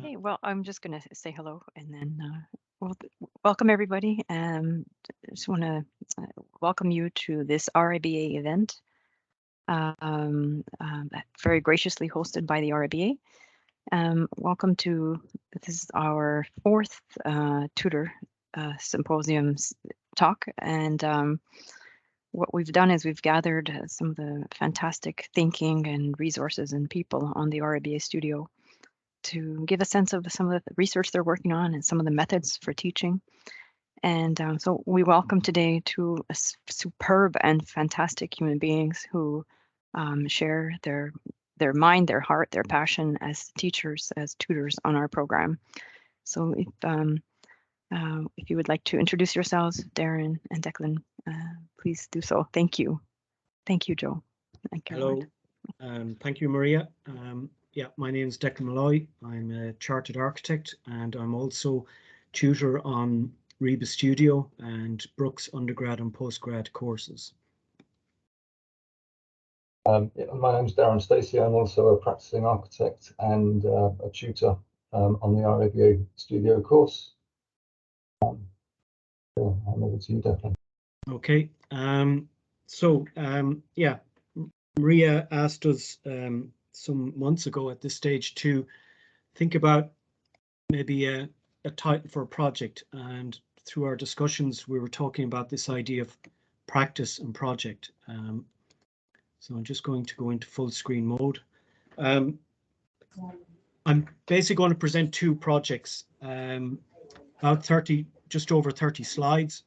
Okay, well, I'm just going to say hello and then welcome everybody. Just want to welcome you to this RIBA event, very graciously hosted by the RIBA. Welcome to, this is our fourth tutor symposium talk, and what we've done is we've gathered some of the fantastic thinking and resources and people on the RIBA studio to give a sense of some of the research they're working on and some of the methods for teaching. And so we welcome today two superb and fantastic human beings who share their mind, their heart, their passion as teachers, as tutors on our program. So if you would like to introduce yourselves, Darren and Declan, please do so. Thank you. Thank you, Joe. Hello. Thank you, Maria. Yeah, my name is Declan Molloy. I'm a chartered architect and I'm also tutor on RIBA Studio and Brooks undergrad and postgrad courses. My name is Darren Stacey. I'm also a practicing architect and a tutor on the RIBA Studio course. Yeah, I'm over to you, Declan. Okay. Yeah, Maria asked us some months ago at this stage to think about maybe a title for a project, and through our discussions we were talking about this idea of practice and project. So I'm just going to go into full screen mode. I'm basically going to present two projects, about just over 30 slides.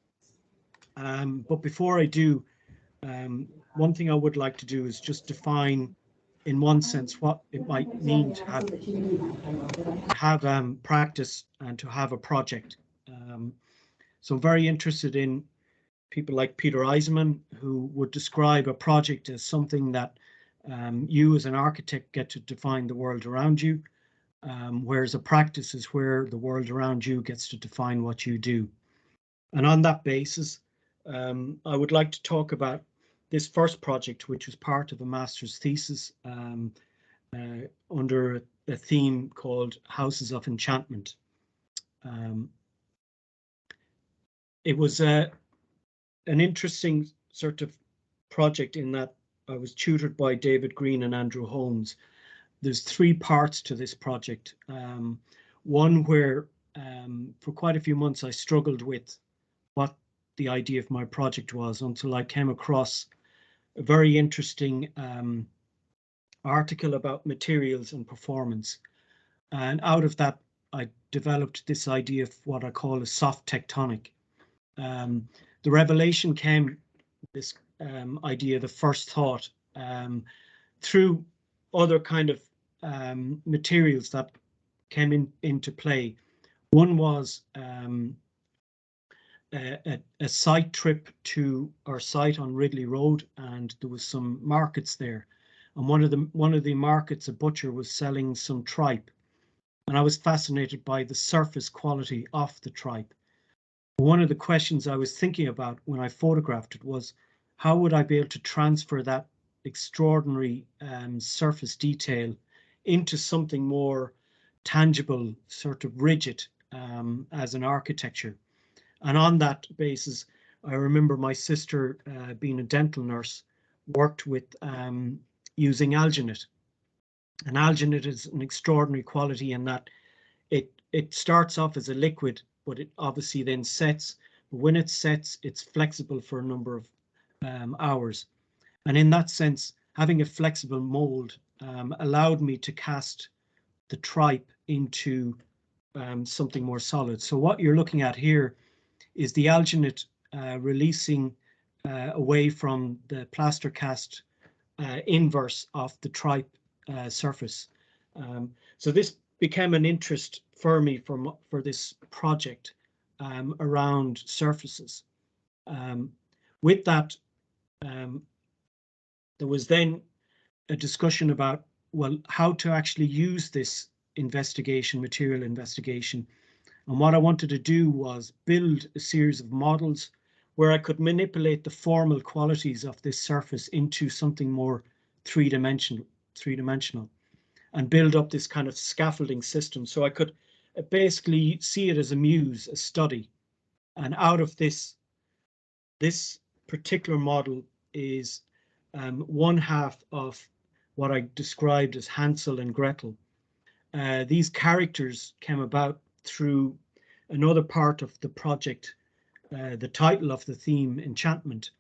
But before I do, one thing I would like to do is just define, in one sense, what it might mean to have practice and to have a project. So I'm very interested in people like Peter Eisenman, who would describe a project as something that you as an architect get to define the world around you, whereas a practice is where the world around you gets to define what you do. And on that basis, I would like to talk about this first project, which was part of a master's thesis under a theme called Houses of Enchantment. It was an interesting sort of project in that I was tutored by David Green and Andrew Holmes. There's three parts to this project. One where for quite a few months I struggled with what the idea of my project was until I came across a very interesting article about materials and performance. And out of that, I developed this idea of what I call a soft tectonic. The revelation came, this idea, the first thought, through other kind of materials that came into play. One was a site trip to our site on Ridley Road, and there was some markets there. And one of the markets, a butcher was selling some tripe, and I was fascinated by the surface quality of the tripe. One of the questions I was thinking about when I photographed it was, how would I be able to transfer that extraordinary surface detail into something more tangible, sort of rigid, as an architecture? And on that basis, I remember my sister, being a dental nurse, worked with using alginate. And alginate is an extraordinary quality in that it starts off as a liquid, but it obviously then sets. But when it sets, it's flexible for a number of hours. And in that sense, having a flexible mold allowed me to cast the tripe into something more solid. So what you're looking at here is the alginate releasing away from the plaster cast inverse of the tripe surface. So this became an interest for me for this project around surfaces. With that, there was then a discussion about, well, how to actually use this material investigation. And what I wanted to do was build a series of models where I could manipulate the formal qualities of this surface into something more three-dimensional. and build up this kind of scaffolding system. So I could basically see it as a muse, a study. And out of this particular model is one half of what I described as Hansel and Gretel. These characters came about through another part of the project, the title of the theme, Enchantment,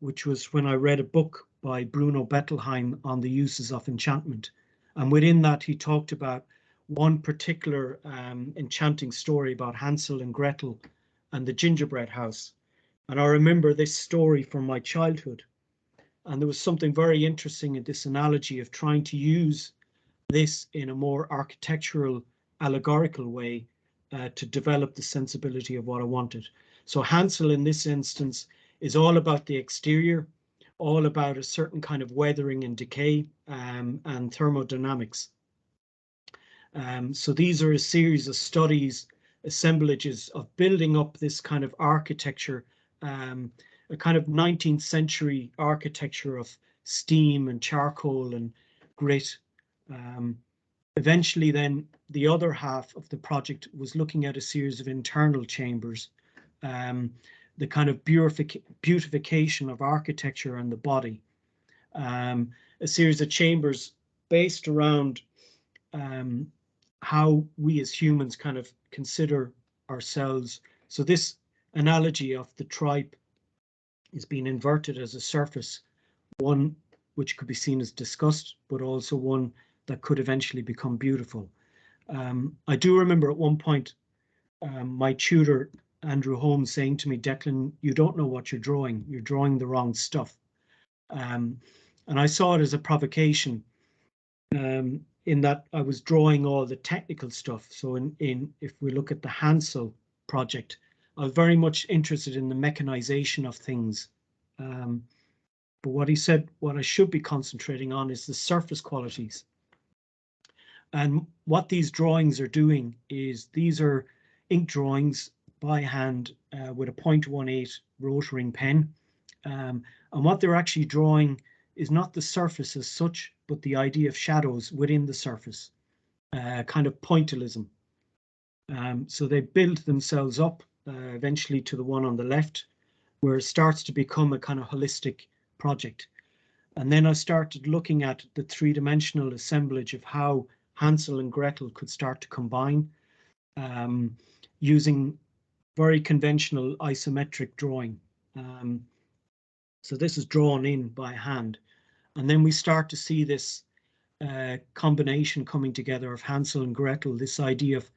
which was when I read a book by Bruno Bettelheim on the uses of enchantment. And within that, he talked about one particular enchanting story about Hansel and Gretel and the gingerbread house. And I remember this story from my childhood. And there was something very interesting in this analogy of trying to use this in a more architectural, allegorical way to develop the sensibility of what I wanted. So Hansel in this instance is all about the exterior, all about a certain kind of weathering and decay and thermodynamics. So these are a series of studies, assemblages of building up this kind of architecture, a kind of 19th century architecture of steam and charcoal and grit. Eventually then the other half of the project was looking at a series of internal chambers, the kind of beautification of architecture and the body, a series of chambers based around how we as humans kind of consider ourselves. So this analogy of the tripe is being inverted as a surface, one which could be seen as disgust, but also one that could eventually become beautiful. I do remember at one point my tutor, Andrew Holmes, saying to me, Declan, you don't know what you're drawing the wrong stuff. And I saw it as a provocation in that I was drawing all the technical stuff. So if we look at the Hansel project, I was very much interested in the mechanization of things. But what he said, what I should be concentrating on is the surface qualities. And what these drawings are doing is these are ink drawings by hand with a 0.18 rotoring pen. And what they're actually drawing is not the surface as such, but the idea of shadows within the surface, kind of pointillism. So they build themselves up eventually to the one on the left, where it starts to become a kind of holistic project. And then I started looking at the three-dimensional assemblage of how Hansel and Gretel could start to combine using very conventional isometric drawing. So this is drawn in by hand. And then we start to see this combination coming together of Hansel and Gretel, this idea of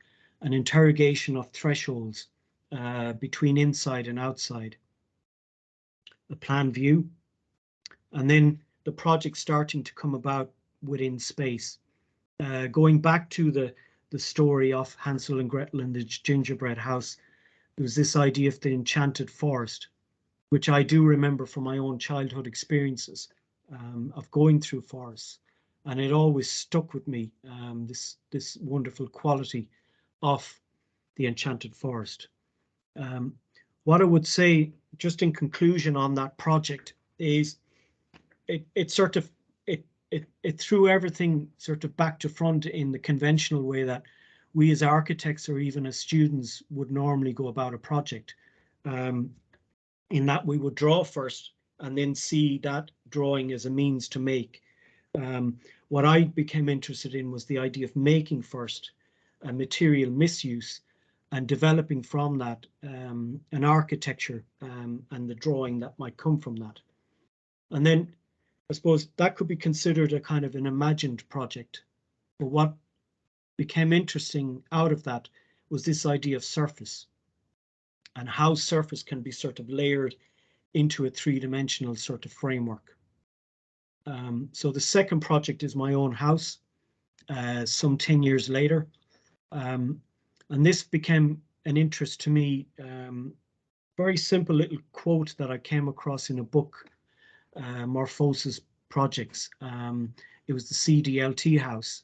an interrogation of thresholds between inside and outside, a plan view, and then the project starting to come about within space. Going back to the story of Hansel and Gretel and the gingerbread house, there was this idea of the Enchanted Forest, which I do remember from my own childhood experiences of going through forests, and it always stuck with me, this wonderful quality of the Enchanted Forest. What I would say, just in conclusion on that project, is it sort of it threw everything sort of back to front in the conventional way that we as architects or even as students would normally go about a project, in that we would draw first and then see that drawing as a means to make. What I became interested in was the idea of making first, a material misuse, and developing from that an architecture and the drawing that might come from that. And then I suppose that could be considered a kind of an imagined project. But what became interesting out of that was this idea of surface and how surface can be sort of layered into a three-dimensional sort of framework. So the second project is my own house, some 10 years later. And this became an interest to me. Very simple little quote that I came across in a book, Morphosis Projects. It was the CDLT house.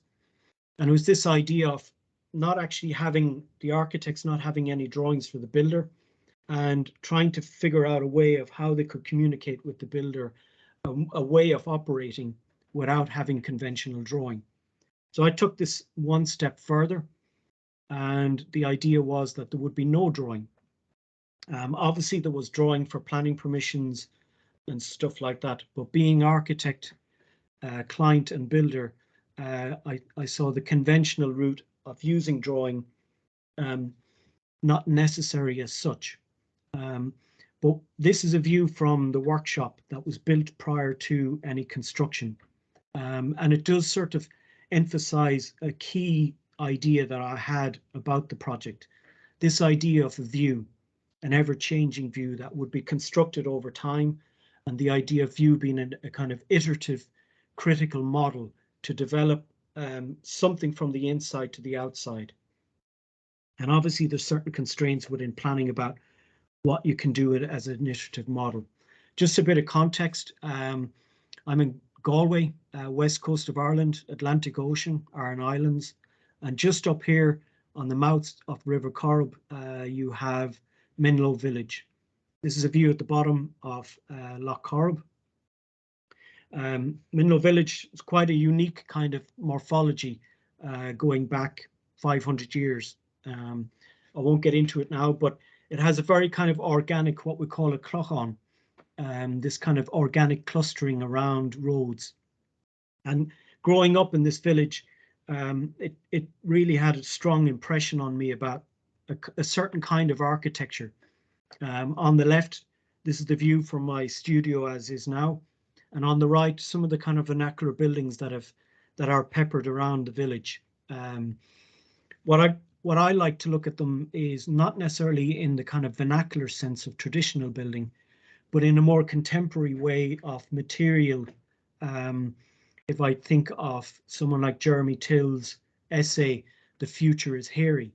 And it was this idea of not actually having the architects not having any drawings for the builder and trying to figure out a way of how they could communicate with the builder, a way of operating without having conventional drawing. So I took this one step further, and the idea was that there would be no drawing. Obviously, there was drawing for planning permissions and stuff like that, but being architect, client and builder, I saw the conventional route of using drawing not necessary as such. But this is a view from the workshop that was built prior to any construction. And it does sort of emphasize a key idea that I had about the project. This idea of a view, an ever-changing view that would be constructed over time, and the idea of view being a kind of iterative, critical model to develop something from the inside to the outside. And obviously there's certain constraints within planning about what you can do it as an iterative model. Just a bit of context. I'm in Galway, west coast of Ireland, Atlantic Ocean, Aran Islands, and just up here on the mouth of River Corrib, you have Menlo Village. This is a view at the bottom of Loch Corrib. Menlo Village is quite a unique kind of morphology going back 500 years. I won't get into it now, but it has a very kind of organic, what we call a clochon, this kind of organic clustering around roads. And growing up in this village, it really had a strong impression on me about a certain kind of architecture. On the left, this is the view from my studio as is now, and on the right, some of the kind of vernacular buildings that are peppered around the village. What I like to look at them is not necessarily in the kind of vernacular sense of traditional building, but in a more contemporary way of material. If I think of someone like Jeremy Till's essay, "The Future is Hairy,"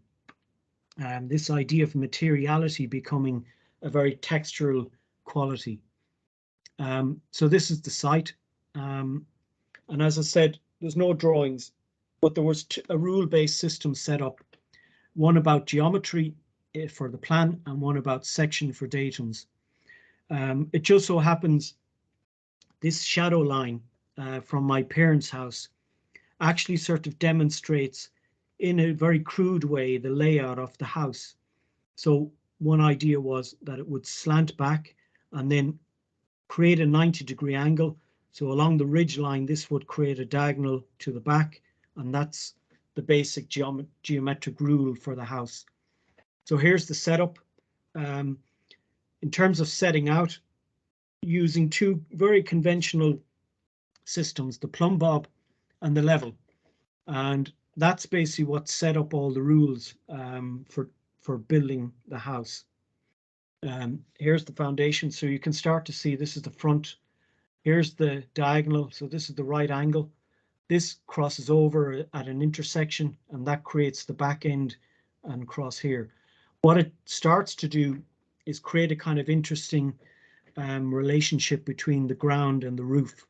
this idea of materiality becoming a very textural quality. So this is the site. And as I said, there's no drawings, but there was a rule-based system set up, one about geometry for the plan and one about section for datums. It just so happens this shadow line from my parents' house actually sort of demonstrates in a very crude way the layout of the house. So one idea was that it would slant back and then create a 90-degree angle. So along the ridge line, this would create a diagonal to the back, and that's the basic geometric rule for the house. So here's the setup. In terms of setting out, using two very conventional systems, the plumb bob and the level. And that's basically what set up all the rules for building the house. Here's the foundation. So you can start to see this is the front. Here's the diagonal. So this is the right angle. This crosses over at an intersection, and that creates the back end and cross here. What it starts to do is create a kind of interesting relationship between the ground and the roof.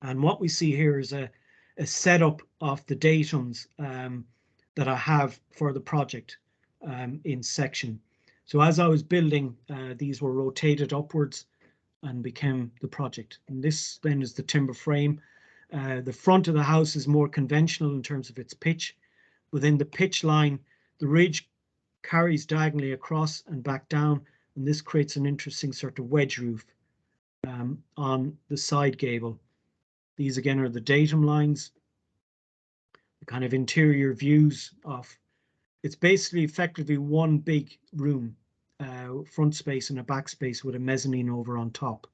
And what we see here is a setup of the datums that I have for the project in section. So as I was building, these were rotated upwards and became the project. And this then is the timber frame. The front of the house is more conventional in terms of its pitch. Within the pitch line, the ridge carries diagonally across and back down, and this creates an interesting sort of wedge roof on the side gable. These again are the datum lines, the kind of interior views of, it's basically effectively one big room, front space and a back space with a mezzanine over on top.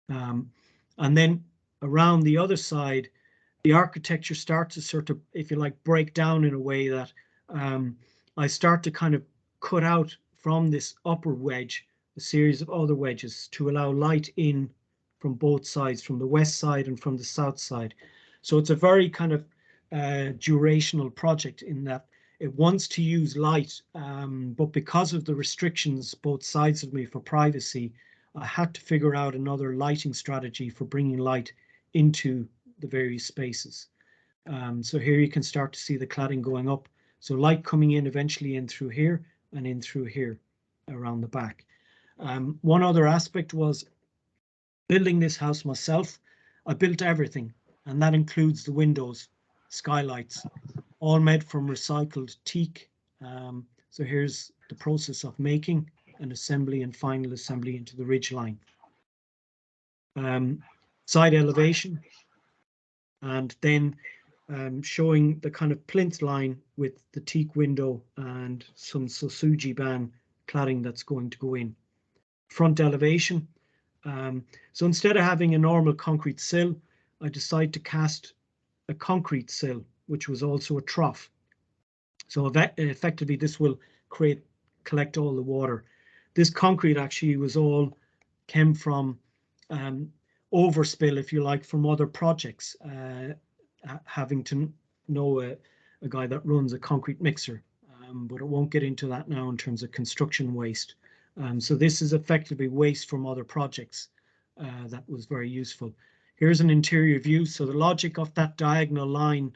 And then around the other side, the architecture starts to sort of, if you like, break down in a way that I start to kind of cut out from this upper wedge a series of other wedges to allow light in from both sides, from the west side and from the south side. So it's a very kind of durational project in that it wants to use light, but because of the restrictions both sides of me for privacy, I had to figure out another lighting strategy for bringing light into the various spaces. So here you can start to see the cladding going up. So light coming in eventually in through here and in through here around the back. One other aspect was building this house myself. I built everything, and that includes the windows. skylights, all made from recycled teak. So here's the process of making an assembly and final assembly into the ridge line. Side elevation, and then showing the kind of plinth line with the teak window and some Sosuji ban cladding that's going to go in. Front elevation. So instead of having a normal concrete sill, I decided to cast a concrete sill, which was also a trough. So effectively this will collect all the water. This concrete actually was all came from overspill, if you like, from other projects, having to know a guy that runs a concrete mixer, but I won't get into that now in terms of construction waste. So this is effectively waste from other projects that was very useful. Here's an interior view. So the logic of that diagonal line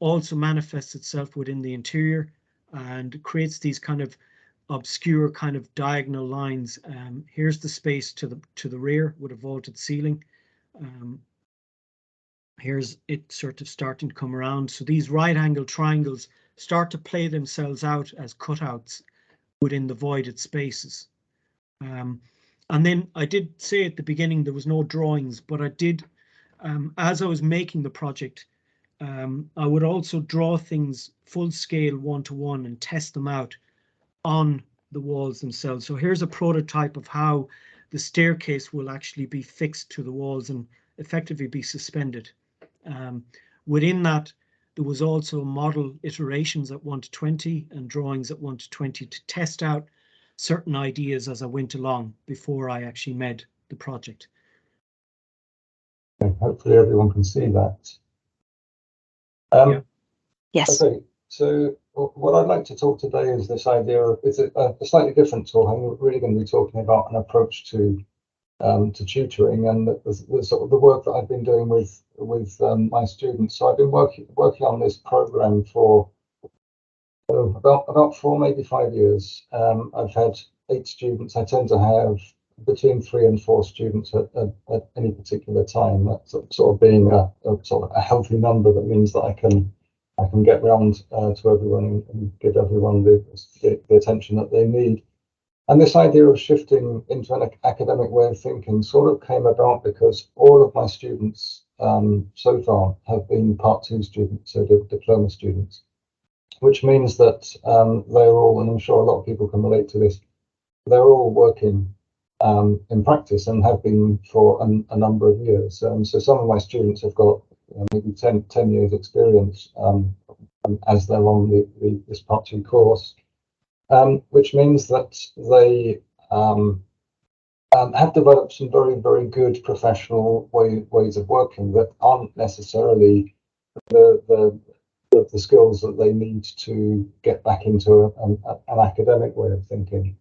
also manifests itself within the interior and creates these kind of obscure kind of diagonal lines. Here's the space to the rear with a vaulted ceiling. Here's it sort of starting to come around. So these right angle triangles start to play themselves out as cutouts within the voided spaces. And then I did say at the beginning there was no drawings, but I did, as I was making the project, I would also draw things full scale one-to-one and test them out on the walls themselves. So here's a prototype of how the staircase will actually be fixed to the walls and effectively be suspended. Within that, there was also model iterations at 1:20 and drawings at 1:20 to test out certain ideas as I went along before I actually made the project. Okay, hopefully everyone can see that. Yeah. Yes. Okay, so what I'd like to talk today is this idea of, it's a slightly different talk. I'm really going to be talking about an approach to tutoring and the sort of the work that I've been doing with my students. So I've been working on this program for about 4, maybe 5 years. I've had 8 students. I tend to have between 3 and 4 students at any particular time. That's sort of being a sort of a healthy number. That means that I can get round to everyone and give everyone the attention that they need. And this idea of shifting into an academic way of thinking sort of came about because all of my students so far have been Part 2 students, so diploma students, which means that they're all, and I'm sure a lot of people can relate to this, they're all working in practice and have been for a number of years. So some of my students have got maybe 10 years experience as they're on this Part 2 course. Which means that they have developed some very, very good professional ways of working that aren't necessarily the skills that they need to get back into an academic way of thinking.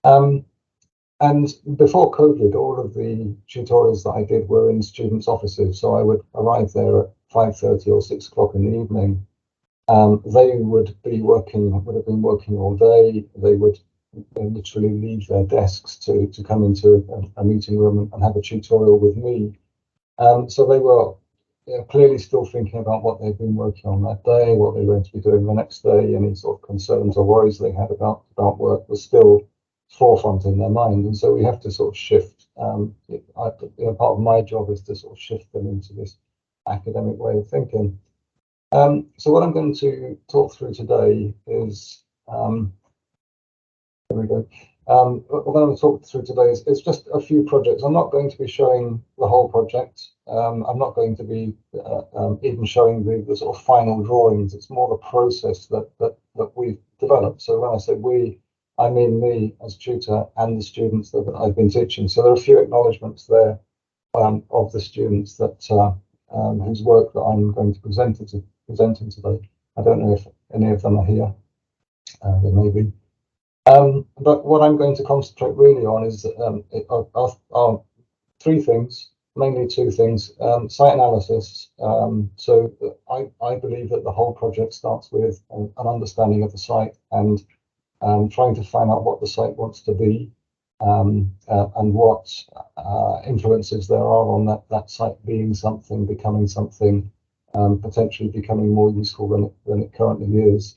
And before COVID, all of the tutorials that I did were in students' offices. So I would arrive there at 5:30 or 6 o'clock in the evening. They would have been working all day. They would literally leave their desks to come into a meeting room and have a tutorial with me. So they were clearly still thinking about what they've been working on that day, what they were going to be doing the next day. Any sort of concerns or worries they had about work was still forefront in their mind. And so we have to sort of shift. Part of my job is to sort of shift them into this academic way of thinking. So what I'm going to talk through today is, here we go. What I'm going to talk through today is just a few projects. I'm not going to be showing the whole project. I'm not going to be even showing the sort of final drawings. It's more the process that we've developed. So when I say we, I mean me as tutor and the students that I've been teaching. So there are a few acknowledgements there of the students that whose work that I'm going to be presenting today. I don't know if any of them are here. There may be. But what I'm going to concentrate really on is are 3 things, mainly 2 things. Site analysis. So I believe that the whole project starts with an understanding of the site and trying to find out what the site wants to be and what influences there are on that site being something, becoming something, potentially becoming more useful than it currently is.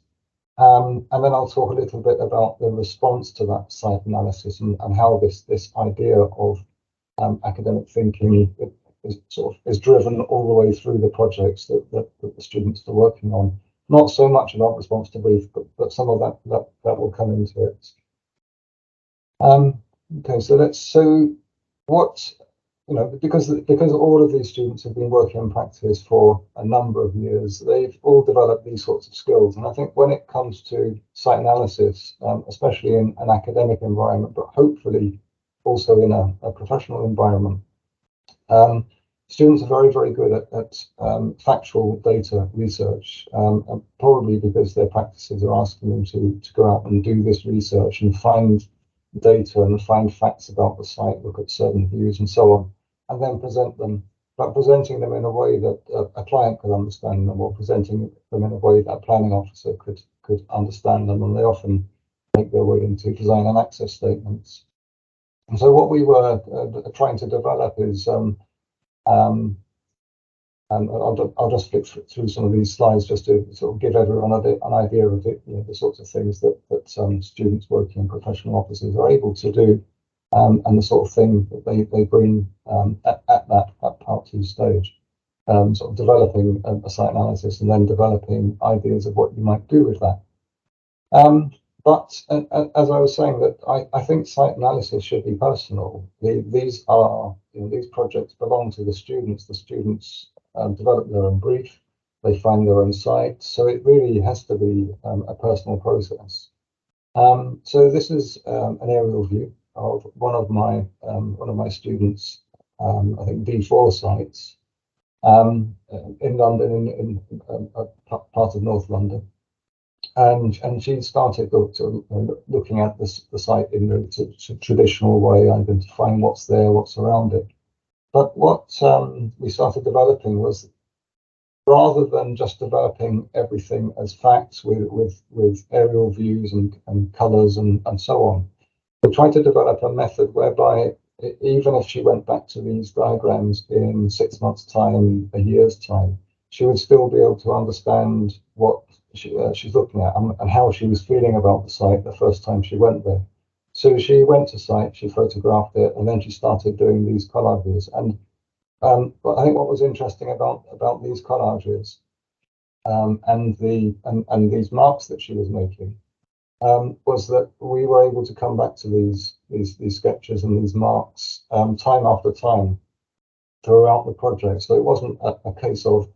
And then I'll talk a little bit about the response to that site analysis and how this idea of academic thinking is driven all the way through the projects that the students are working on. Not so much about response to brief, but some of that will come into it. Okay, so what, because all of these students have been working in practice for a number of years, they've all developed these sorts of skills. And I think when it comes to site analysis, especially in an academic environment, but hopefully also in a professional environment, students are very, very good at factual data research, probably because their practices are asking them to go out and do this research and find data and find facts about the site, look at certain views and so on, and then present them, but presenting them in a way that a client could understand them, or presenting them in a way that a planning officer could understand them, and they often make their way into design and access statements. And so what we were trying to develop is, and I'll just flick through some of these slides just to sort of give everyone an idea of the sorts of things that students working in professional offices are able to do, and the sort of thing that they bring at that part 2 stage, sort of developing a site analysis and then developing ideas of what you might do with that. But as I was saying, that I think site analysis should be personal. These projects belong to the students. The students develop their own brief, they find their own site. So it really has to be a personal process. So this is an aerial view of one of my students, I think D4 sites in London, in part of North London. And she started looking at the site in the traditional way, identifying what's there, what's around it. But what we started developing was, rather than just developing everything as facts with aerial views and colours and so on, we tried to develop a method whereby, even if she went back to these diagrams in 6 months' time, a year's time, she would still be able to understand what she's looking at and how she was feeling about the site the first time she went there. So she went to site, she photographed it, and then she started doing these collages. And but I think what was interesting about these collages and these marks that she was making was that we were able to come back to these sketches and these marks time after time throughout the project. So it wasn't a case of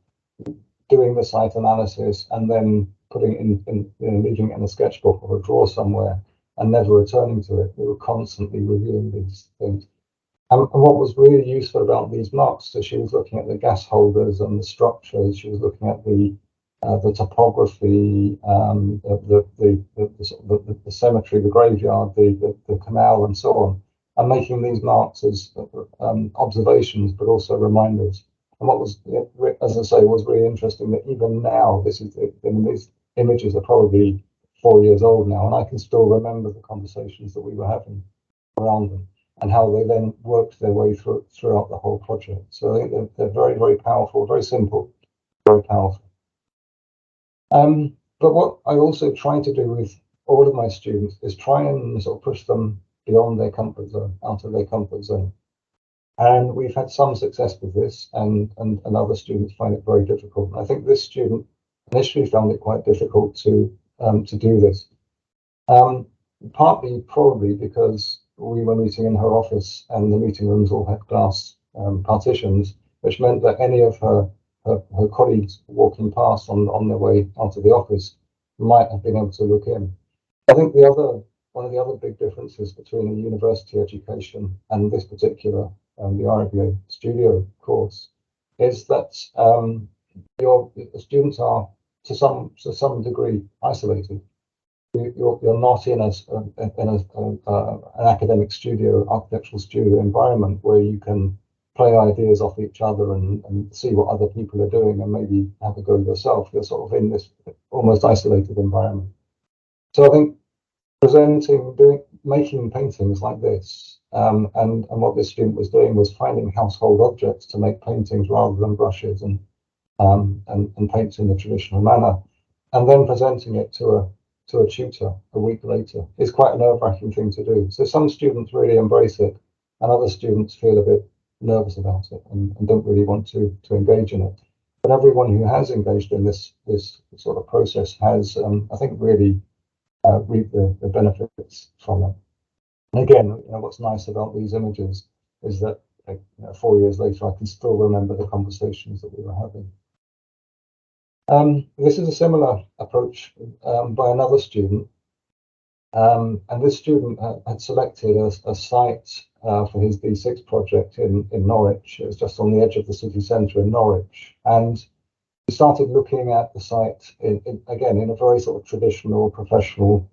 doing the site analysis and then putting it in leaving it in a sketchbook or a drawer somewhere and never returning to it. We were constantly reviewing these things. And what was really useful about these marks, so she was looking at the gas holders and the structures, she was looking at the topography, the cemetery, the graveyard, the canal, and so on, and making these marks as observations, but also reminders. And what was, as I say, was really interesting, that even now, these images are probably 4 years old now, and I can still remember the conversations that we were having around them, and how they then worked their way throughout the whole project. So I think they're very, very powerful, very simple, very powerful. But what I also try to do with all of my students is try and sort of push them beyond their comfort zone, out of their comfort zone. And we've had some success with this, and other students find it very difficult. And I think this student initially found it quite difficult to do this. Partly probably because we were meeting in her office and the meeting rooms all had glass partitions, which meant that any of her colleagues walking past on their way out of the office might have been able to look in. I think one of the other big differences between a university education and this particular the RIBA Studio course is that your students are to some degree isolated. You're not in an academic studio, architectural studio environment where you can play ideas off each other and see what other people are doing and maybe have a go yourself. You're sort of in this almost isolated environment. So I think making paintings like this, and what this student was doing was finding household objects to make paintings rather than brushes, and and paints in the traditional manner, and then presenting it to a tutor a week later is quite a nerve-wracking thing to do. So some students really embrace it, and other students feel a bit nervous about it and don't really want to engage in it. But everyone who has engaged in this sort of process has, I think, really reaped the benefits from it. And again, what's nice about these images is that 4 years later, I can still remember the conversations that we were having. This is a similar approach by another student. And this student had selected a site for his D6 project in Norwich. It was just on the edge of the city centre in Norwich. And he started looking at the site, again, in a very sort of traditional, professional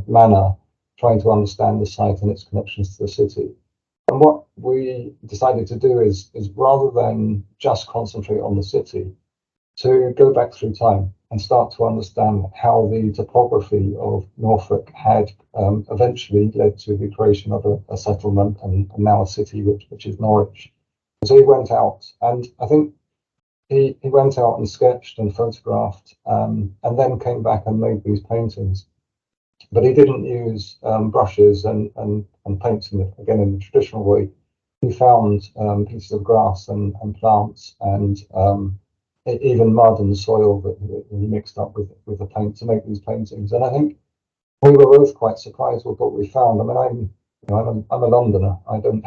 manner, trying to understand the site and its connections to the city. And what we decided to do is rather than just concentrate on the city, to go back through time and start to understand how the topography of Norfolk had eventually led to the creation of a settlement and now a city, which is Norwich. So he went out, and I think he went out and sketched and photographed, and then came back and made these paintings. But he didn't use brushes and paints again in the traditional way. He found pieces of grass and plants and even mud and soil that he mixed up with the paint to make these paintings. And I think we were both quite surprised with what we found. I mean, I'm a Londoner. I don't.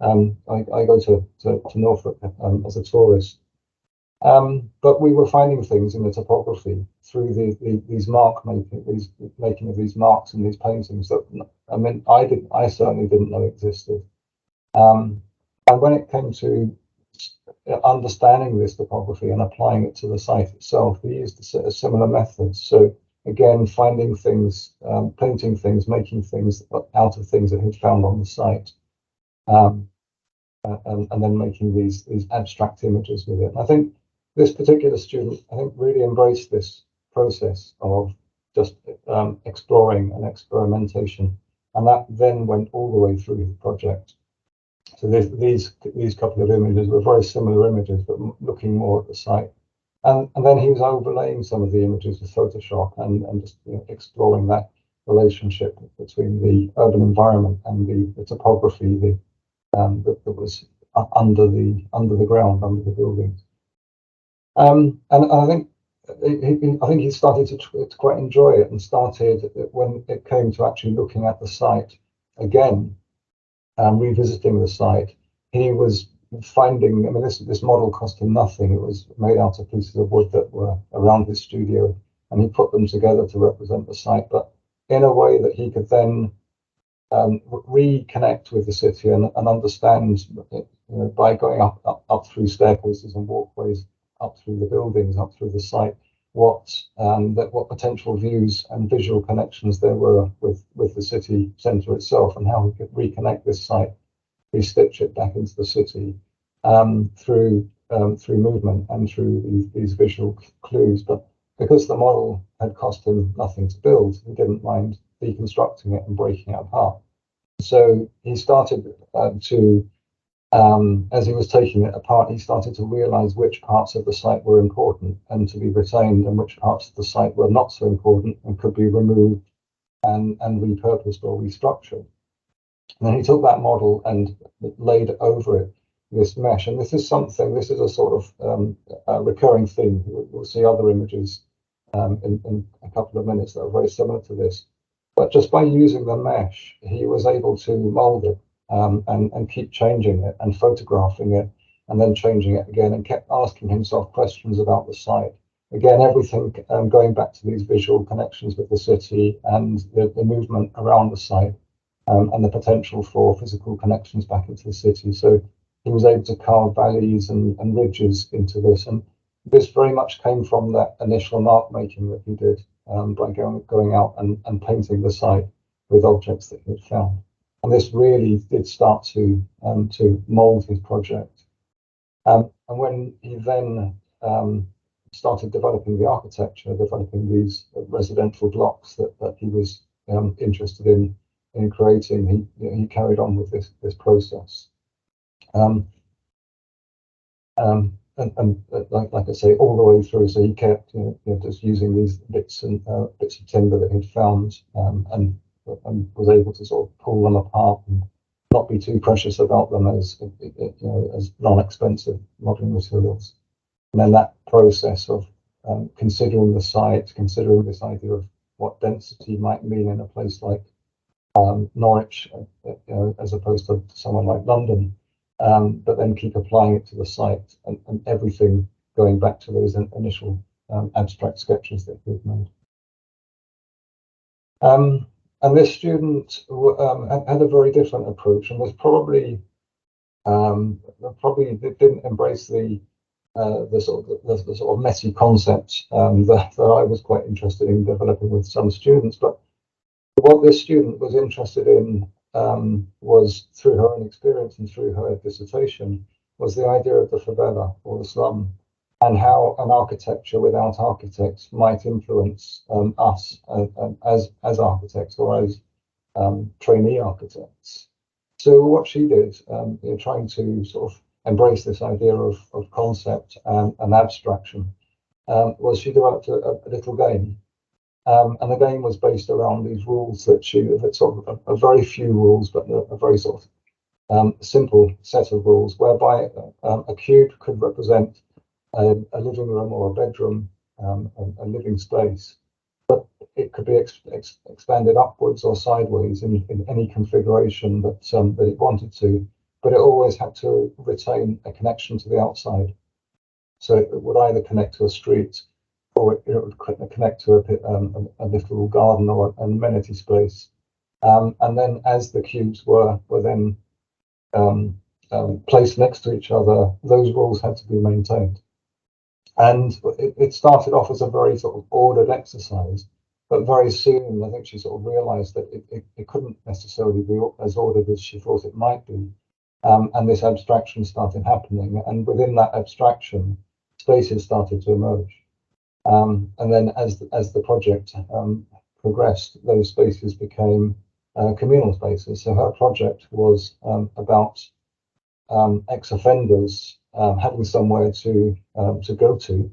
I go to Norfolk as a tourist. But we were finding things in the topography through these making of these marks in these paintings that, I mean, I certainly didn't know existed. And when it came to understanding this topography and applying it to the site itself, we used a similar methods. So again, finding things, painting things, making things out of things that he'd found on the site, and then making these abstract images with it. And I think this particular student, I think, really embraced this process of just exploring and experimentation, and that then went all the way through the project. So these couple of images were very similar images, but looking more at the site. And then he was overlaying some of the images with Photoshop and just exploring that relationship between the urban environment and the topography that was under the ground, under the buildings. And I think he started to quite enjoy it, and started when it came to actually looking at the site again. Revisiting the site, he was finding, I mean, this model cost him nothing. It was made out of pieces of wood that were around his studio, and he put them together to represent the site, but in a way that he could then reconnect with the city and understand, by going up through staircases and walkways, up through the buildings, up through the site, what potential views and visual connections there were with the city centre itself, and how we could reconnect this site, restitch it back into the city through movement and through these visual clues. But because the model had cost him nothing to build, he didn't mind deconstructing it and breaking it apart. So he started as he was taking it apart, he started to realize which parts of the site were important and to be retained, and which parts of the site were not so important and could be removed and repurposed or restructured. And then he took that model and laid over it this mesh. And this is a sort of a recurring theme. We'll see other images in a couple of minutes that are very similar to this. But just by using the mesh, he was able to mold it and keep changing it and photographing it and then changing it again, and kept asking himself questions about the site. Again, everything going back to these visual connections with the city and the movement around the site, and the potential for physical connections back into the city. So he was able to carve valleys and ridges into this. And this very much came from that initial mark making that he did by going out and painting the site with objects that he had found. And this really did start to mold his project. And when he then started developing the architecture, developing these residential blocks that he was interested in creating, he carried on with this process. like I say, all the way through. So he kept, just using these bits of timber that he'd found, and was able to sort of pull them apart and not be too precious about them as as non-expensive modern materials. And then that process of considering the site, considering this idea of what density might mean in a place like Norwich, as opposed to someone like London, but then keep applying it to the site, and everything going back to those initial abstract sketches that we've made. And this student had a very different approach, and was probably didn't embrace the sort of messy concept that I was quite interested in developing with some students. But what this student was interested in was, through her own experience and through her dissertation, was the idea of the favela or the slum, and how an architecture without architects might influence us as architects or as trainee architects. So what she did, trying to sort of embrace this idea of concept and abstraction, was she developed a little game. And the game was based around these rules that sort of a very few rules, but a very sort of simple set of rules, whereby a cube could represent a living room or a bedroom, a living space, but it could be expanded upwards or sideways in any configuration that it wanted to, but it always had to retain a connection to the outside. So it would either connect to a street, or it would connect to a little garden or an amenity space. And then as the cubes were then placed next to each other, those rules had to be maintained. And it started off as a very sort of ordered exercise, but very soon I think she sort of realized that it couldn't necessarily be as ordered as she thought it might be. And this abstraction started happening, and within that abstraction, spaces started to emerge. And then as the project progressed, those spaces became communal spaces. So her project was about ex-offenders having somewhere to go to,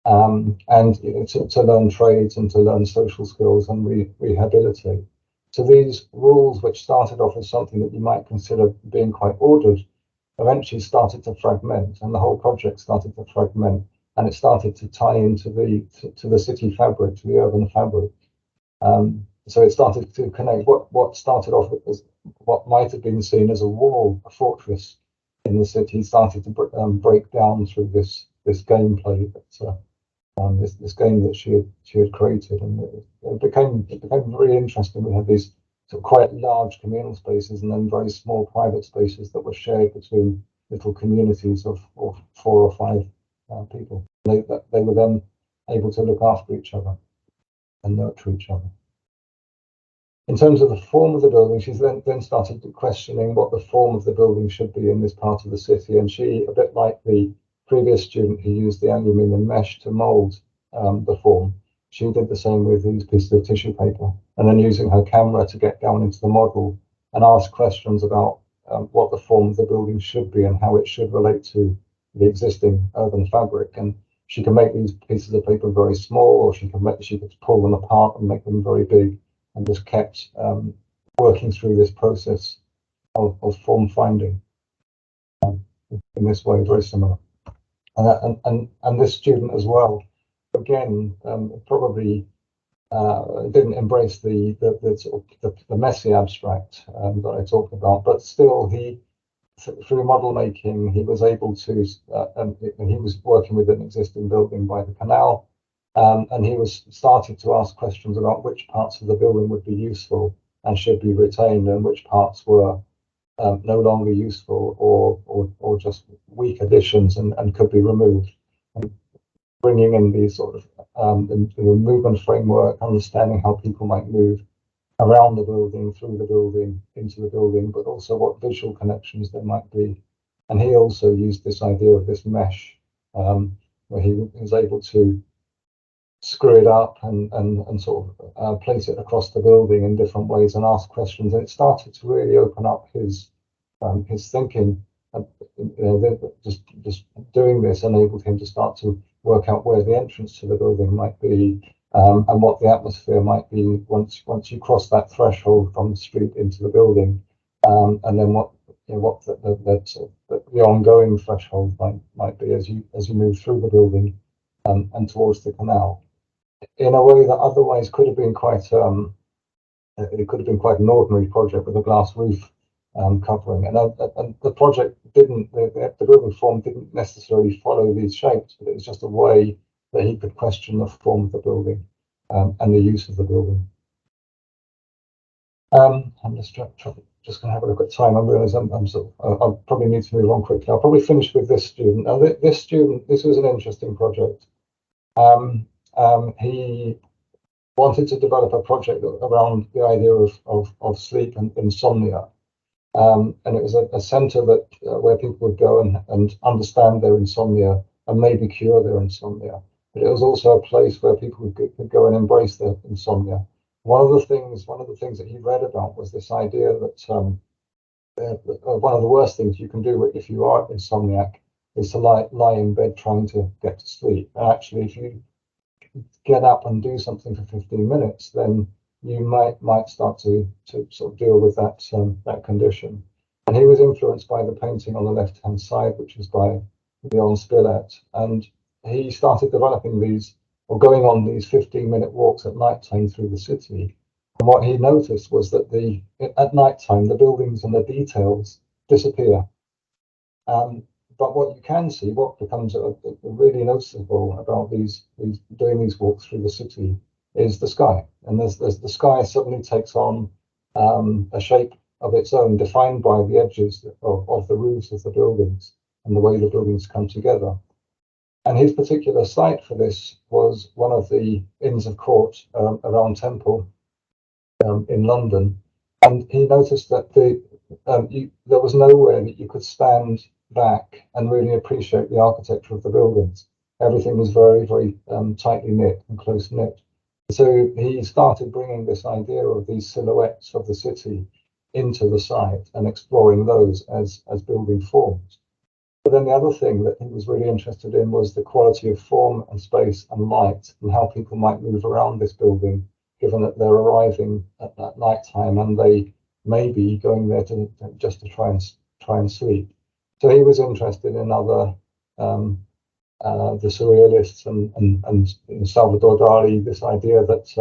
and to learn trades and to learn social skills and rehabilitate. So these rules, which started off as something that you might consider being quite ordered, eventually started to fragment, and the whole project started to fragment, and it started to tie into the city fabric, to the urban fabric. So it started to connect what started off as what might have been seen as a wall, a fortress in the city, started to break down through this gameplay, this game that she had created, and it became really interesting. We had these sort of quite large communal spaces, and then very small private spaces that were shared between little communities of 4 or 5 people. They were then able to look after each other and nurture each other. In terms of the form of the building, she's then started questioning what the form of the building should be in this part of the city. And she, a bit like the previous student who used the aluminium mesh to mold the form, she did the same with these pieces of tissue paper, and then using her camera to get down into the model and ask questions about what the form of the building should be and how it should relate to the existing urban fabric. And she can make these pieces of paper very small, or she could pull them apart and make them very big, and just kept working through this process of form finding in this way, very similar. And this student as well, again, probably didn't embrace the sort of the messy abstract that I talked about, but still through model making, he was able to, he was working with an existing building by the canal, and he was starting to ask questions about which parts of the building would be useful and should be retained, and which parts were no longer useful or just weak additions and could be removed. And bringing in these sort of the movement framework, understanding how people might move around the building, through the building, into the building, but also what visual connections there might be. And he also used this idea of this mesh, where he was able to screw it up and sort of place it across the building in different ways and ask questions. And it started to really open up his thinking just doing this enabled him to start to work out where the entrance to the building might be, and what the atmosphere might be once you cross that threshold from the street into the building, and then what the ongoing threshold might be as you move through the building and towards the canal, in a way that otherwise could have been quite it could have been quite an ordinary project with a glass roof covering, and the project didn't, the building form didn't necessarily follow these shapes, but it was just a way that he could question the form of the building and the use of the building. I'm just going to have a look at time. I realise I'll probably need to move on quickly. I'll probably finish with this student. Now, this was an interesting project. He wanted to develop a project around the idea of sleep and insomnia. And it was a centre that where people would go and understand their insomnia and maybe cure their insomnia. But it was also a place where people could go and embrace their insomnia. One of the things that he read about was this idea that one of the worst things you can do if you are insomniac is to lie in bed trying to get to sleep. And actually, if you get up and do something for 15 minutes, then you might start to sort of deal with that condition. And he was influenced by the painting on the left-hand side, which is by Leon Spilett, and he started developing these, or going on these 15-minute walks at night time through the city. And what he noticed was that at night time the buildings and the details disappear. But what you can see, what becomes really noticeable about doing these walks through the city, is the sky. And the sky suddenly takes on a shape of its own, defined by the edges of the roofs of the buildings and the way the buildings come together. And his particular site for this was one of the Inns of Court around Temple in London. And he noticed that there was nowhere that you could stand back and really appreciate the architecture of the buildings. Everything was very, very tightly knit and close knit. So he started bringing this idea of these silhouettes of the city into the site and exploring those as building forms. But then the other thing that he was really interested in was the quality of form and space and light, and how people might move around this building, given that they're arriving at night time and they may be going there just to try and sleep. So he was interested in other the surrealists and Salvador Dali, this idea that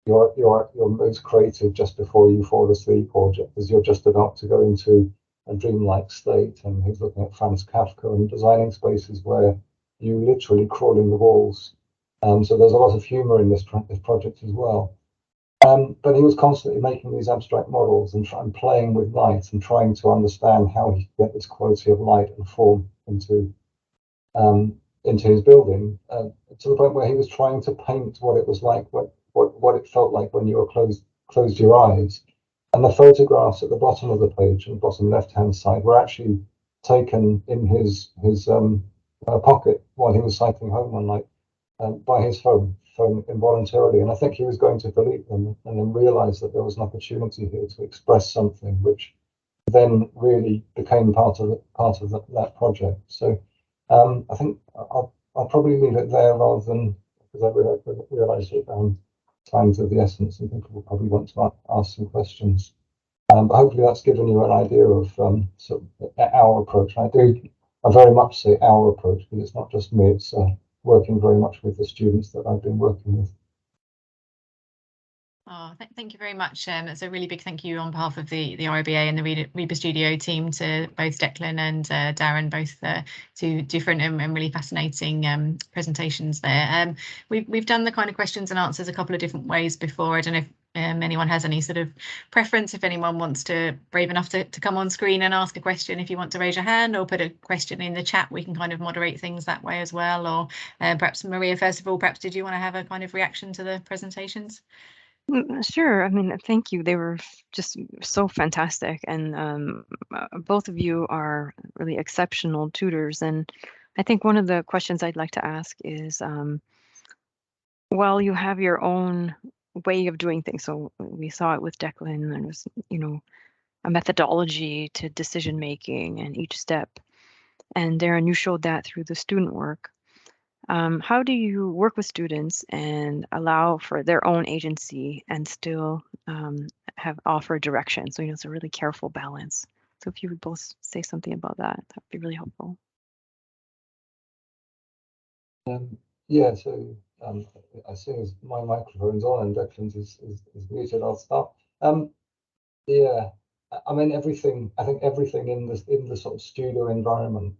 you're most creative just before you fall asleep, or as you're just about to go into a dreamlike state. And he's looking at Franz Kafka and designing spaces where you literally crawl in the walls. So there's a lot of humor in this project as well. But he was constantly making these abstract models and playing with light and trying to understand how he could get this quality of light and form into his building, to the point where he was trying to paint what it was like, what it felt like when you were closed your eyes. And the photographs at the bottom of the page, on the bottom left-hand side, were actually taken in his pocket while he was cycling home one night by his phone involuntarily. And I think he was going to delete them and then realized that there was an opportunity here to express something, which then really became part of that project. So I think I'll probably leave it there, rather than, because I realise that time's of the essence and people will probably want to ask some questions. But hopefully that's given you an idea of sort of our approach. I very much say our approach, because it's not just me, it's working very much with the students that I've been working with. Oh, thank you very much. It's a really big thank you on behalf of the RIBA and the RIBA Studio team to both Declan and Darren, both two different and really fascinating presentations there. We've done the kind of questions and answers a couple of different ways before. I don't know if anyone has any sort of preference, if anyone wants to, brave enough to come on screen and ask a question. If you want to raise your hand or put a question in the chat, we can kind of moderate things that way as well. Or perhaps Maria, first of all, perhaps did you want to have a kind of reaction to the presentations? Sure. I mean, thank you. They were just so fantastic. And both of you are really exceptional tutors. And I think one of the questions I'd like to ask is, well, you have your own way of doing things. So we saw it with Declan, and it was, a methodology to decision making and each step. And Darren, you showed that through the student work. How do you work with students and allow for their own agency and still have offer direction? So, it's a really careful balance. So if you would both say something about that, that would be really helpful. Yeah, so as soon as my microphone's on and Declan's is muted, I'll start. Yeah, I mean everything. I think everything in the sort of studio environment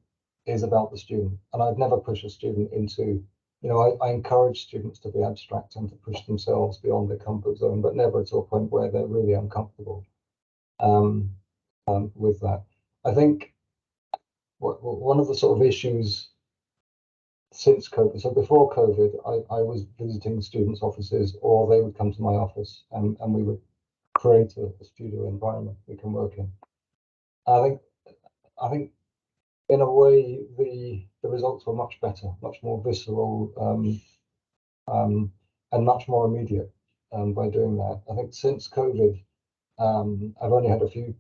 is about the student, and I'd never push a student into. I encourage students to be abstract and to push themselves beyond their comfort zone, but never to a point where they're really uncomfortable with that. I think one of the sort of issues since COVID, so before COVID, I was visiting students' offices, or they would come to my office, and we would create a studio environment we can work in. I think in a way the results were much better, much more visceral, and much more immediate by doing that. I think since COVID, I've only had a few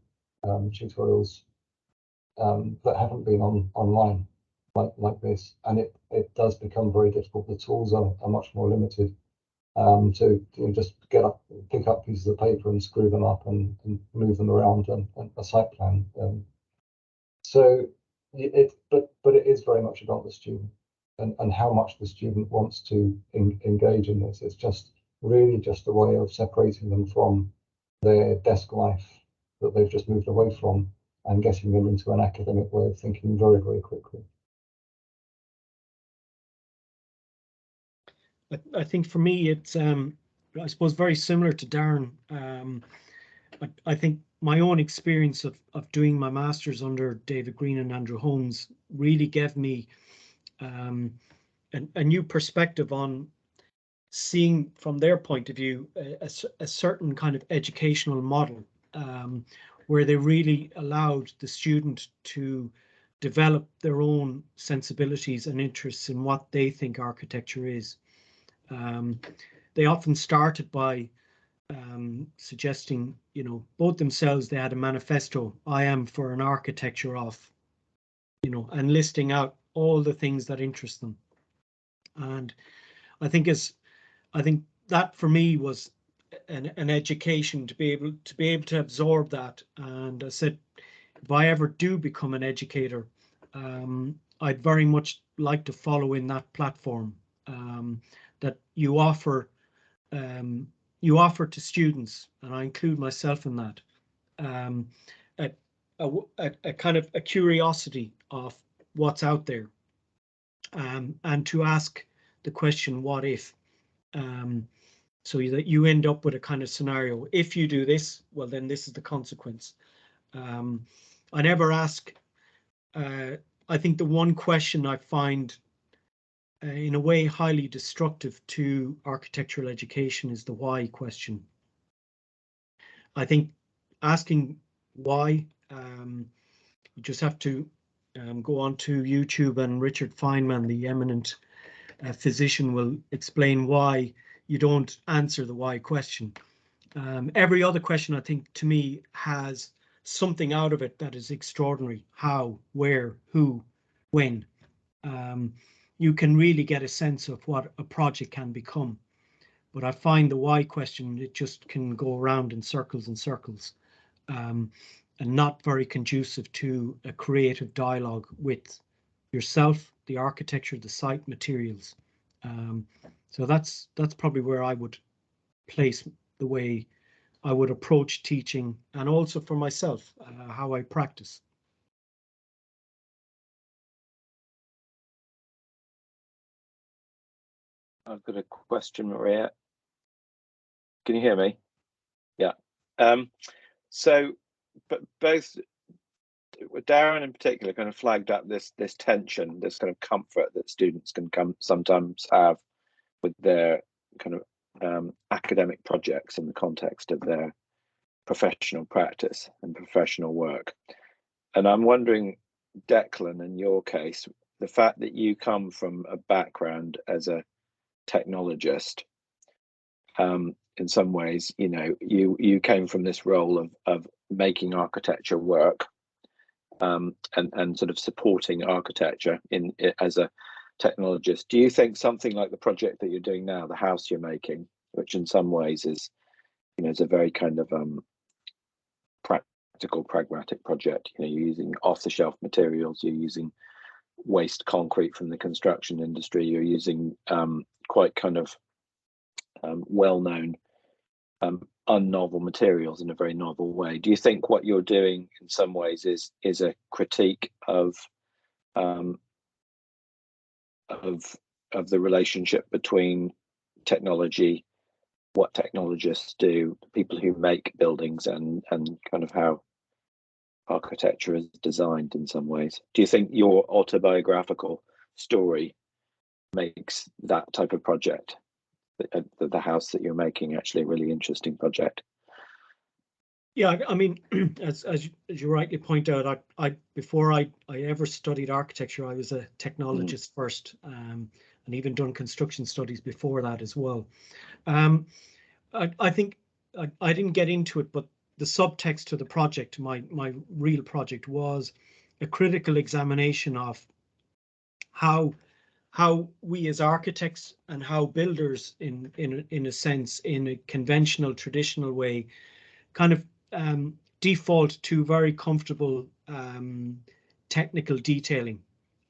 tutorials that haven't been online like this, and it does become very difficult. The tools are much more limited. To just pick up pieces of paper and screw them up and move them around and a site plan. But it is very much about the student and how much the student wants to engage in this. It's just really just a way of separating them from their desk life that they've just moved away from and getting them into an academic way of thinking very, very quickly. I think for me, it's, I suppose, very similar to Darren. I think my own experience of doing my master's under David Green and Andrew Holmes really gave me a new perspective on seeing from their point of view a certain kind of educational model where they really allowed the student to develop their own sensibilities and interests in what they think architecture is. They often started by suggesting, both themselves, they had a manifesto, I am for an architecture of, and listing out all the things that interest them. And I think that for me was an education to be able to absorb that. And I said, if I ever do become an educator, I'd very much like to follow in that platform that you offer to students, and I include myself in that, a kind of a curiosity of what's out there, and to ask the question, what if? So that you end up with a kind of scenario. If you do this, well, then this is the consequence. I never ask. I think the one question I find in a way highly destructive to architectural education is the why question. I think asking why, you just have to go on to YouTube, and Richard Feynman, the eminent physician, will explain why you don't answer the why question. Every other question, I think, to me, has something out of it that is extraordinary. How, where, who, when. You can really get a sense of what a project can become. But I find the why question, it just can go around in circles and circles, and not very conducive to a creative dialogue with yourself, the architecture, the site materials. So that's probably where I would place the way I would approach teaching, and also for myself, how I practice. I've got a question, Maria. Can you hear me? Yeah. So, but both Darren in particular kind of flagged up this tension, this kind of comfort that students can sometimes have with their kind of academic projects in the context of their professional practice and professional work. And I'm wondering, Declan, in your case, the fact that you come from a background as a technologist, in some ways, you came from this role of making architecture work, and sort of supporting architecture in as a technologist. Do you think something like the project that you're doing now, the house you're making, which in some ways is, you know, is a very kind of practical, pragmatic project. You know, you're using off-the-shelf materials, you're using waste concrete from the construction industry, you're using quite kind of well-known unnovel materials in a very novel way. Do you think what you're doing in some ways is a critique of the relationship between technology, what technologists do, people who make buildings, and kind of how architecture is designed in some ways? Do you think your autobiographical story makes that type of project, the house that you're making, actually a really interesting project? Yeah, I mean, as you rightly point out, I before I ever studied architecture, I was a technologist first, and even done construction studies before that as well. I think I didn't get into it, but the subtext to the project, my real project, was a critical examination of how we as architects and how builders, in a sense, in a conventional, traditional way, kind of default to very comfortable technical detailing.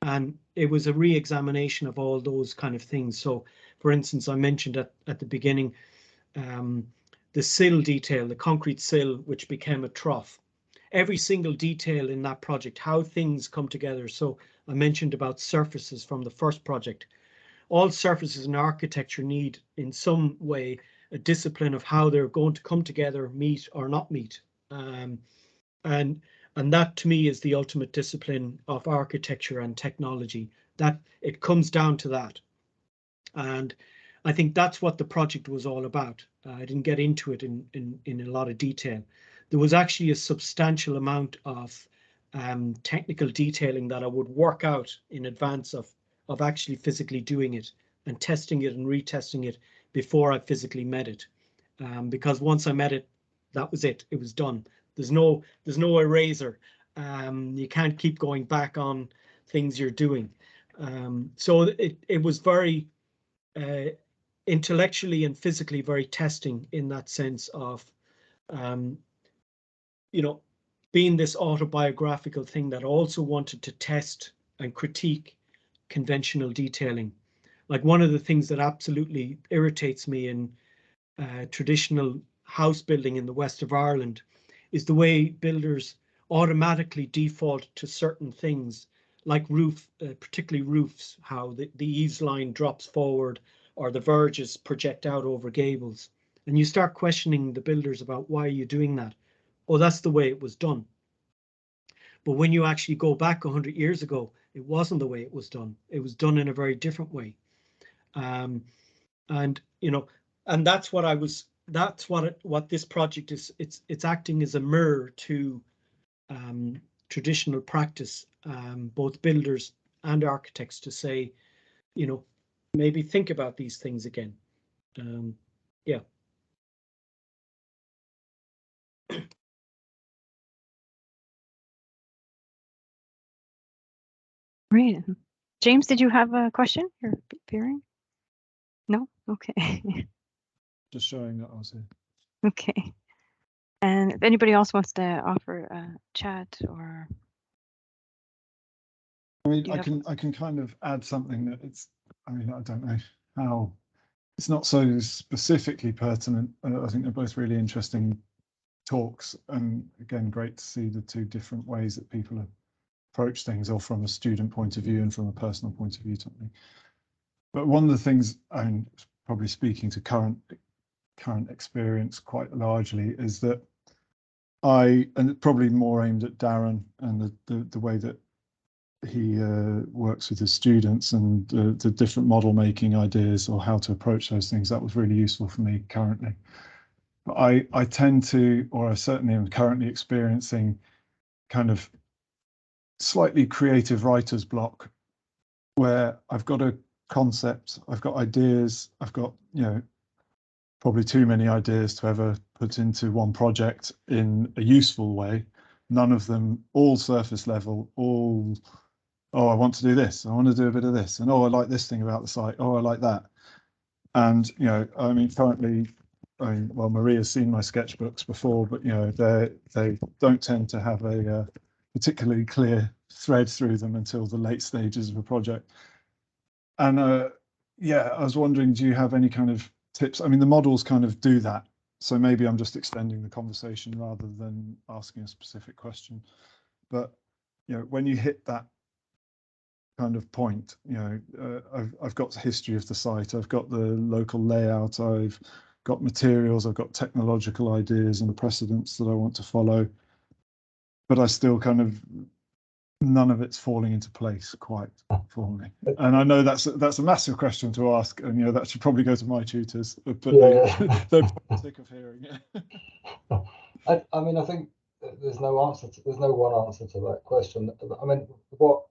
And it was a re-examination of all those kind of things. So, for instance, I mentioned at the beginning, the sill detail, the concrete sill, which became a trough. Every single detail in that project, how things come together. So I mentioned about surfaces from the first project. All surfaces in architecture need, in some way, a discipline of how they're going to come together, meet or not meet. And that, to me, is the ultimate discipline of architecture and technology, that it comes down to that. And I think that's what the project was all about. I didn't get into it in a lot of detail. There was actually a substantial amount of technical detailing that I would work out in advance of actually physically doing it and testing it and retesting it before I physically met it. Because once I met it, that was it. It was done. There's no eraser. You can't keep going back on things you're doing. So it was very intellectually and physically very testing in that sense of, you know, being this autobiographical thing that also wanted to test and critique conventional detailing. Like, one of the things that absolutely irritates me in traditional house building in the west of Ireland is the way builders automatically default to certain things, like particularly roofs, how the eaves line drops forward or the verges project out over gables. And you start questioning the builders about, why are you doing that? Oh, that's the way it was done. But when you actually go back 100 years ago, it wasn't the way it was done. It was done in a very different way. And, you know, and that's what what this project is. It's acting as a mirror to traditional practice, both builders and architects, to say, you know, maybe think about these things again. Yeah. Great. James, did you have a question? You're appearing? No? Okay. Just showing that I was here. Okay. And if anybody else wants to offer a chat, or I mean, I can kind of add something that it's, I mean, I don't know how, it's not so specifically pertinent. I think they're both really interesting talks, and again, great to see the two different ways that people approach things, or from a student point of view and from a personal point of view, something. But one of the things, I'm probably speaking to current experience quite largely, is that and probably more aimed at Darren and the way that he works with his students and the different model making ideas, or how to approach those things. That was really useful for me currently. But I tend to, or I certainly am currently experiencing, kind of slightly creative writer's block, where I've got a concept, I've got ideas, I've got, you know, probably too many ideas to ever put into one project in a useful way. None of them all surface level, all, oh, I want to do this, I want to do a bit of this, and oh, I like this thing about the site, oh, I like that. And, you know, I mean, currently, well, Maria's seen my sketchbooks before, but, you know, they don't tend to have a particularly clear thread through them until the late stages of a project. And yeah, I was wondering, do you have any kind of tips? I mean, the models kind of do that. So maybe I'm just extending the conversation rather than asking a specific question. But, you know, when you hit that kind of point, you know, I've got the history of the site, I've got the local layout, I've got materials, I've got technological ideas and precedents that I want to follow, but I still kind of, none of it's falling into place quite for me. And I know that's a massive question to ask, and, you know, that should probably go to my tutors, but Yeah. they're probably sick of hearing it. I mean, I think there's no one answer to that question. I mean, what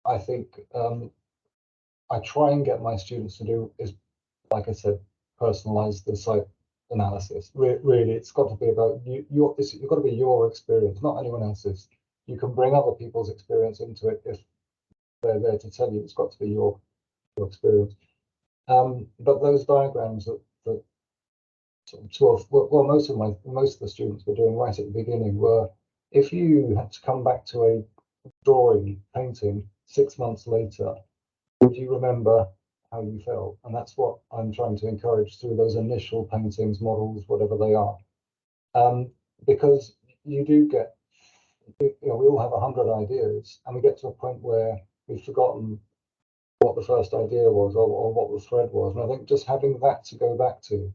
I think I try and get my students to do is, like I said, personalize the site analysis. Really, it's got to be about it's got to be your experience, not anyone else's. You can bring other people's experience into it if they're there to tell you. It's got to be your experience. But those diagrams that sort of, well, most of the students were doing right at the beginning were, if you had to come back to a drawing, painting 6 months later, would you remember how you felt? And that's what I'm trying to encourage through those initial paintings, models, whatever they are. Because you do get, you know, we all have 100 ideas, and we get to a point where we've forgotten what the first idea was, or what the thread was. And I think just having that to go back to,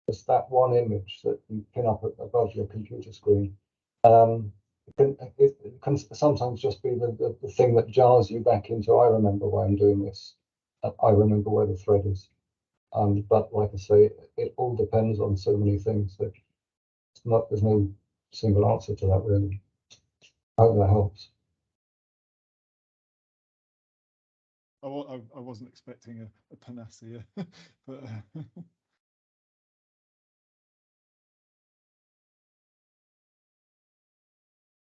just that one image that you pin up above your computer screen, it can sometimes just be the thing that jars you back into, I remember why I'm doing this. I remember where the thread is. But like I say, it all depends on so many things that there's no single answer to that, really. I hope that helps. I wasn't expecting a panacea, but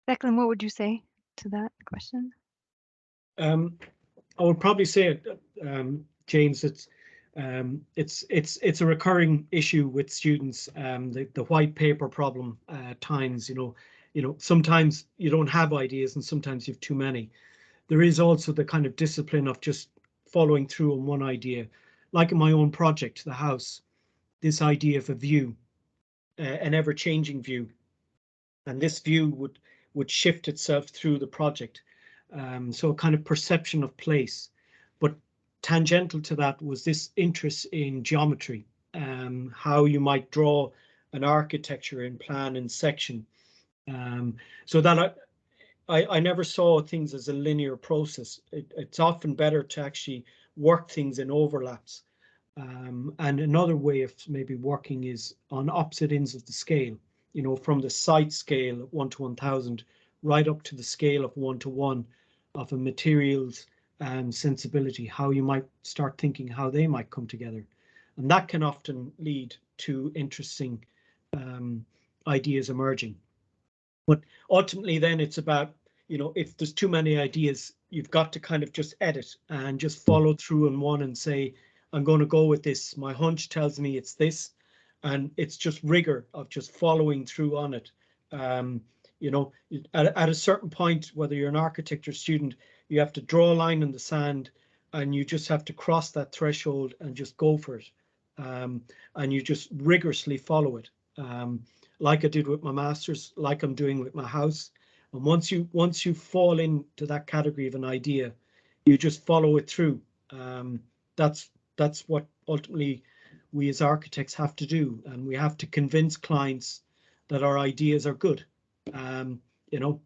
Declan, what would you say to that question? I would probably say, James, it's a recurring issue with students. The white paper problem at times. You know, sometimes you don't have ideas, and sometimes you have too many. There is also the kind of discipline of just following through on one idea, like in my own project, the house. This idea of a view, an ever-changing view, and this view would shift itself through the project. So a kind of perception of place. But tangential to that was this interest in geometry, how you might draw an architecture in plan and section. So that I never saw things as a linear process. It's often better to actually work things in overlaps. And another way of maybe working is on opposite ends of the scale, you know, from the site scale 1 to 1000 right up to the scale of 1 to 1 of a materials sensibility, how you might start thinking how they might come together. And that can often lead to interesting ideas emerging. But ultimately then it's about, you know, if there's too many ideas, you've got to kind of just edit and just follow through on one and say, I'm going to go with this. My hunch tells me it's this, and it's just rigor of just following through on it. You know, at a certain point, whether you're an architecture student, you have to draw a line in the sand, and you just have to cross that threshold and just go for it. And you just rigorously follow it, like I did with my master's, like I'm doing with my house. And once you fall into that category of an idea, you just follow it through. That's what ultimately we as architects have to do, and we have to convince clients that our ideas are good. You know,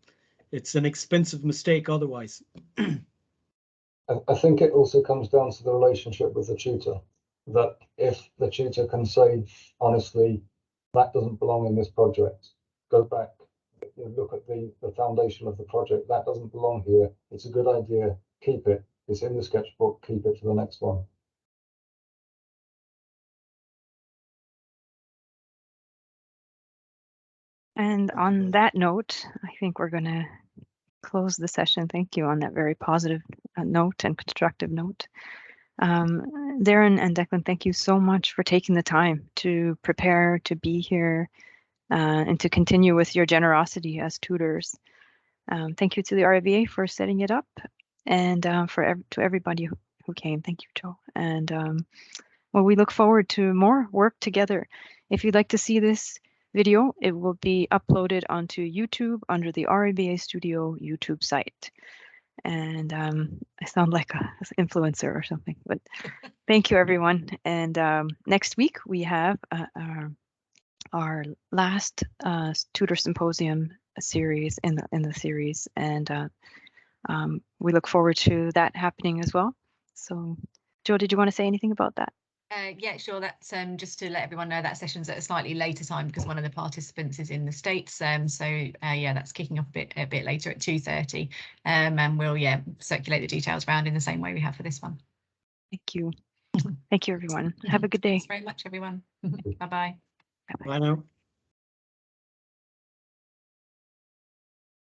it's an expensive mistake otherwise. I think it also comes down to the relationship with the tutor, that if the tutor can say, honestly, that doesn't belong in this project, go back, look at the foundation of the project, that doesn't belong here, it's a good idea, keep it, it's in the sketchbook, keep it for the next one. And Thank you on both. that note, I think we're going to close the session. Thank you on that very positive note and constructive note. Darren and Declan, thank you so much for taking the time to prepare, to be here, and to continue with your generosity as tutors. Thank you to the RIBA for setting it up, and to everybody who came. Thank you, Joe. And well, we look forward to more work together. If you'd like to see this video, it will be uploaded onto YouTube under the RIBA Studio YouTube site. And I sound like an influencer or something, but thank you, everyone. And next week we have our last tutor symposium series in the series, and we look forward to that happening as well. So, Joe, did you want to say anything about that? Yeah, sure. That's just to let everyone know that session's at a slightly later time because one of the participants is in the States. So yeah, that's kicking off a bit later at 2:30. And we'll circulate the details around in the same way we have for this one. Thank you. Thank you, everyone. Have a good day. Thanks very much, everyone. Bye-bye. Bye now.